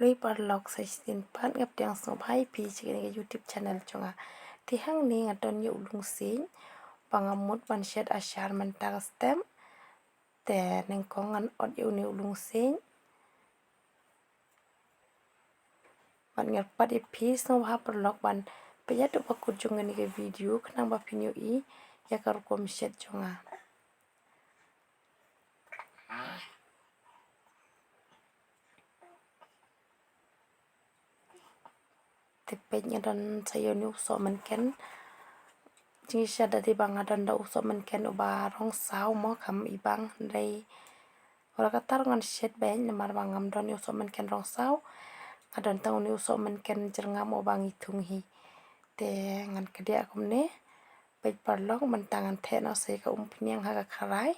lui parlok sai sin pan ngap tiang so bhai pi chi ni YouTube channel chunga ti hang ni ngadon yu lung sin pangamut ban shed ashar man tag stem te neng kongan od yu ni lung sin ban ngat pat pi so ha parlok ban paya tu pakut chunga ni ke video khnang ba pinyo I ya kar kom shed chunga te penya dan sayo ni so man ken chính xác dari bang adan da usop men ken uba rong sao mo kam ibang dai ora katar ngan shet ben mar bangam don usop men ken rong sao adon tang ni usop men ken jerngam obang itung hi te ngan kedia akum ne pej parlok men tangan the no se ka pnyang ha ka kharai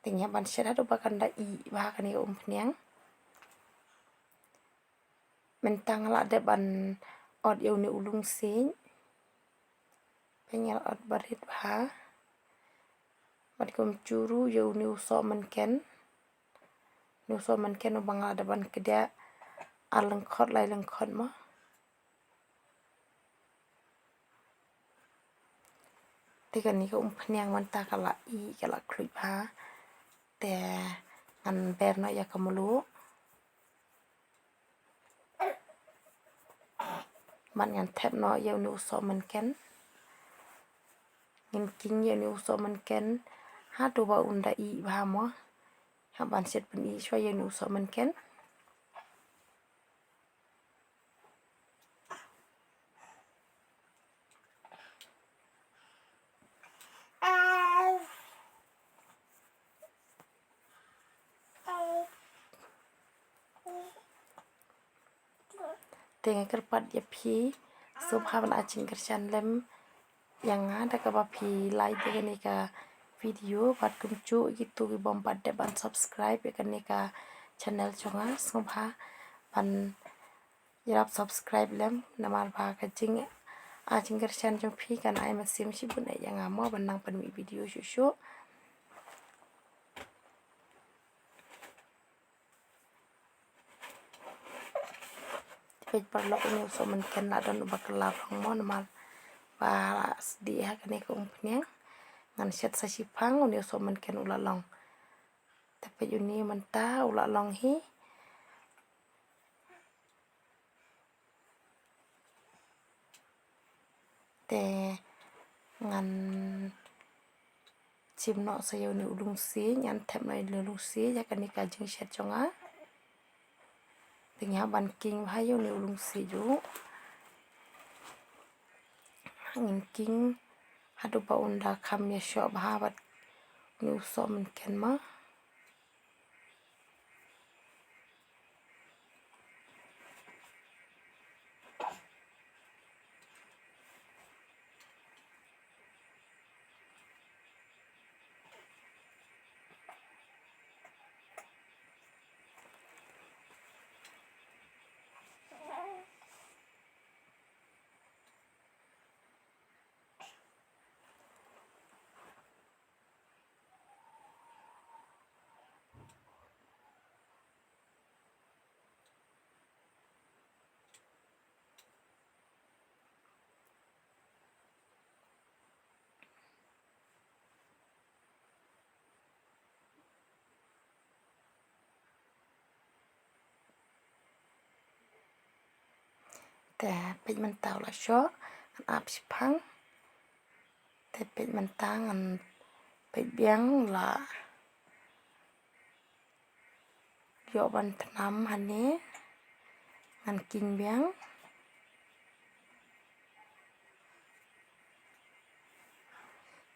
tingnya ban shet hadu bakan da I ba kan ni pnyang mentang la de ban od yo ni ulung sin penyal od barit ba mat kom curu yo ni usop men ken ni usop men ken ubang ada ban kedia aleng khot lai leng khot mo tiga ni ko pnyang man ta kala I kala klui ba te an berno ya kamulu man ngan thep no yo ni usop men ken ngin king yo ni usop men ken ha tu ba unda I ba mo ha ban set pen I shwa yo ni usop men ken tenga kerpat ya pi subhan acing kerjan lem yang ada ka pi like de ni ka video pat kumcu gitu ki bom pat de ban subscribe ya ni ka channel chonga subha ban yarap subscribe lem namar ba ka jing acing kerjan jong pi kan ai masim si bun yang amo ban nang pan mi video shushu pej parlok ni usop men ken la don bakla rong mo namar ba di ha kan ko pnyang ngan shet sa sipang uni usop men ken ulalong tapi uni menta ulalong hi te ngan chim no sayo ni ulung si nyan thep no ulung si ya kan ni ka jing shet chonga tingya ban king hayo ni ulung si ju ngin king hadu ba unda kham ya sho ba bat ni usop men ken ma te pej men tau la sho an ap sipang te pej men tang an pej biang la yo ban tnam hane ngan king biang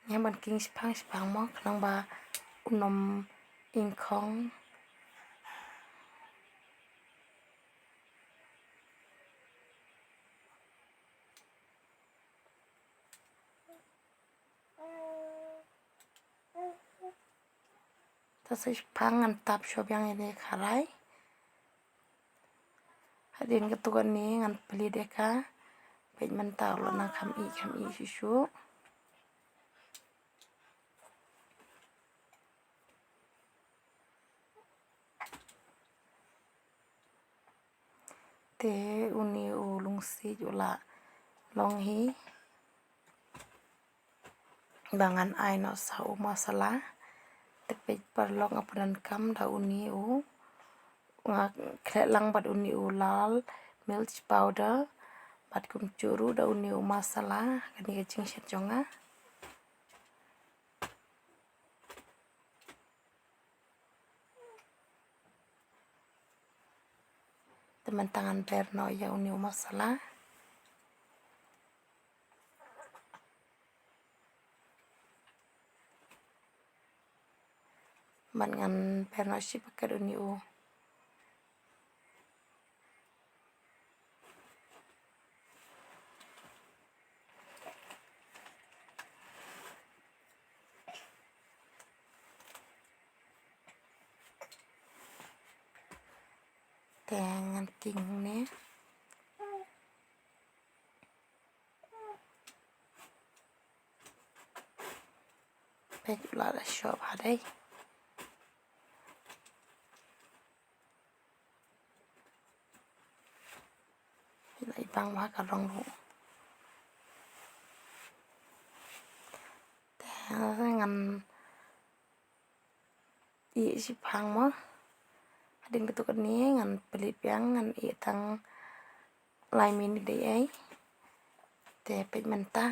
nya ban king sipang mo khnang ba unom ingkhong ta sai sipang an tap sho biang ide kharai hadin ketukan ni ngan peli deka pej men tau lo na kham I shishu te uni u lungsi jula long hi bangan ai no sau masala te pej perlong apunan kam da uni u lang bat uni u lal milk powder bat kum churu da uni u masala kani kecing shet jonga teman tangan perno ya uni u masala man ngan perno si pakai uni u dengan ting nih pej là shop ở đây lại băng hóa cả rong ru ngăn i si pang mo ading ketuk ni ngan pelit yang ngan i tang lai min di ai te pej mentah